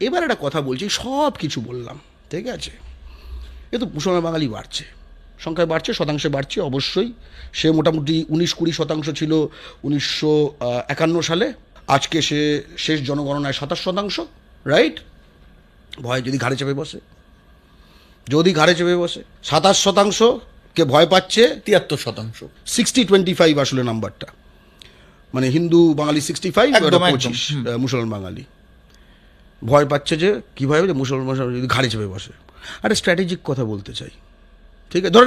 এবার একটা কথা বলছি, সব কিছু বললাম, ঠিক আছে, এ তো মুসলমান বাঙালি বাড়ছে, সংখ্যায় বাড়ছে, শতাংশে বাড়ছে অবশ্যই। সে মোটামুটি 19-20% ছিল 1951 সালে, আজকে সে শেষ জনগণনায় 27%, রাইট? ভয় যদি ঘাড়ে চেপে বসে, 27% কে ভয় পাচ্ছে, 73%। 60-25 আসলে নাম্বারটা, মানে হিন্দু বাঙালি 65, একদম, 25 মুসলমান বাঙালি। ভয় পাচ্ছে যে কী ভয়, যে মুসলমান যদি ঘাড়ে চেপে বসে। একটা স্ট্র্যাটেজিক কথা বলতে চাই, ঠিক আছে? ধরো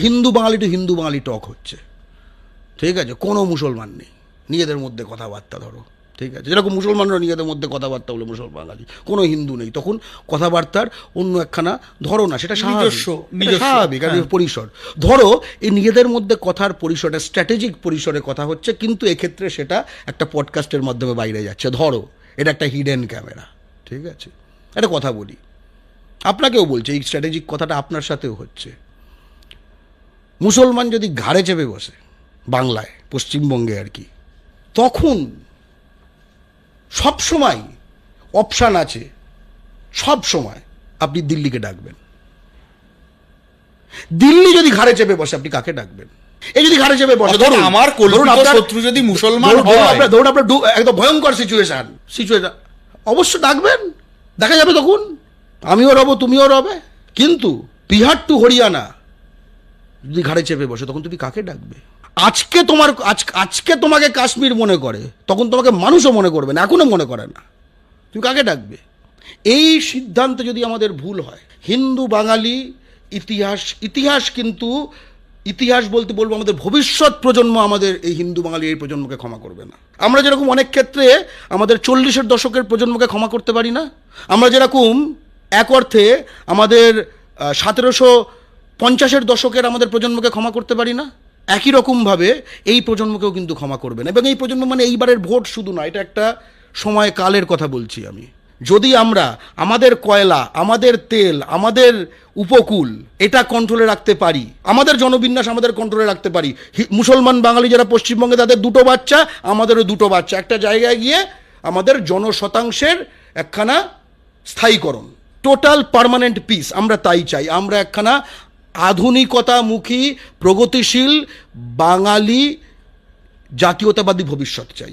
হিন্দু বাঙালি টু হিন্দু বাঙালি টক হচ্ছে, ঠিক আছে? কোনো মুসলমান নেই, নিজেদের মধ্যে কথাবার্তা, ধরো, ঠিক আছে, যেরকম মুসলমানরা নিজেদের মধ্যে কথাবার্তা বলে মুসলমান বাঙালি, কোনো হিন্দু নেই, তখন কথাবার্তার অন্য একখানা ধরো না, সেটা স্বাভাবিক পরিসর। ধরো এই নিজেদের মধ্যে কথার পরিসরটা স্ট্র্যাটেজিক পরিসরে কথা হচ্ছে, কিন্তু এক্ষেত্রে সেটা একটা পডকাস্টের মাধ্যমে বাইরে যাচ্ছে। ধরো এটা একটা হিডেন ক্যামেরা, ঠিক আছে? একটা কথা বলি, আপনাকেও বলছে, এই স্ট্র্যাটেজিক কথাটা আপনার সাথেও হচ্ছে। মুসলমান যদি ঘাড়ে চেপে বসে বাংলায়, পশ্চিমবঙ্গে আর কি, তখন সবসময় অপশান আছে, সব সময় আপনি দিল্লিকে ডাকবেন। দিল্লি যদি ঘাড়ে চেপে বসে, আপনি কাকে ডাকবেন? এই যদি ঘাড়ে চেপে বসে, ধরুন আমার কল্পিত শত্রু যদি মুসলমান হয়, ধরুন আপনার একদম ভয়ঙ্কর সিচুয়েশন, অবশ্য ডাকবেন, দেখা যাবে তখন আমিও রব, তুমিও রবে। কিন্তু বিহার টু হরিয়ানা যদি ঘাড়ে চেপে বসে, তখন তুমি কাকে ডাকবে? আজকে তোমাকে কাশ্মীর মনে করে, তখন তোমাকে মানুষও মনে করবে না, এখনো মনে করে না, তুমি কাকে ডাকবে? এই সিদ্ধান্ত যদি আমাদের ভুল হয়, হিন্দু বাঙালি ইতিহাস কিন্তু ইতিহাস বলবো আমাদের ভবিষ্যৎ প্রজন্ম আমাদের এই হিন্দু বাঙালি এই প্রজন্মকে ক্ষমা করবে না। আমরা যেরকম অনেক ক্ষেত্রে আমাদের 40-এর দশকের প্রজন্মকে ক্ষমা করতে পারি না, আমরা যেরকম এক অর্থে আমাদের 1750-এর দশকের আমাদের প্রজন্মকে ক্ষমা করতে পারি না, একই রকমভাবে এই প্রজন্মকেও কিন্তু ক্ষমা করবে না। এবং এই প্রজন্ম মানে এইবারের ভোট শুধু না, এটা একটা সময় কালের কথা বলছি আমি। যদি আমরা আমাদের কয়লা, আমাদের তেল, আমাদের উপকূল এটা কন্ট্রোলে রাখতে পারি, আমাদের জনবিন্যাস আমাদের কন্ট্রোলে রাখতে পারি, মুসলমান বাঙালি যারা পশ্চিমবঙ্গে তাদের 2টো বাচ্চা, আমাদেরও 2টো বাচ্চা, একটা জায়গায় গিয়ে আমাদের জনশতাংশের একখানা স্থায়ীকরণ, টোটাল পার্মানেন্ট পিস, আমরা তাই চাই। আমরা একখানা আধুনিকতামুখী প্রগতিশীল বাঙালি জাতীয়তাবাদী ভবিষ্যৎ চাই।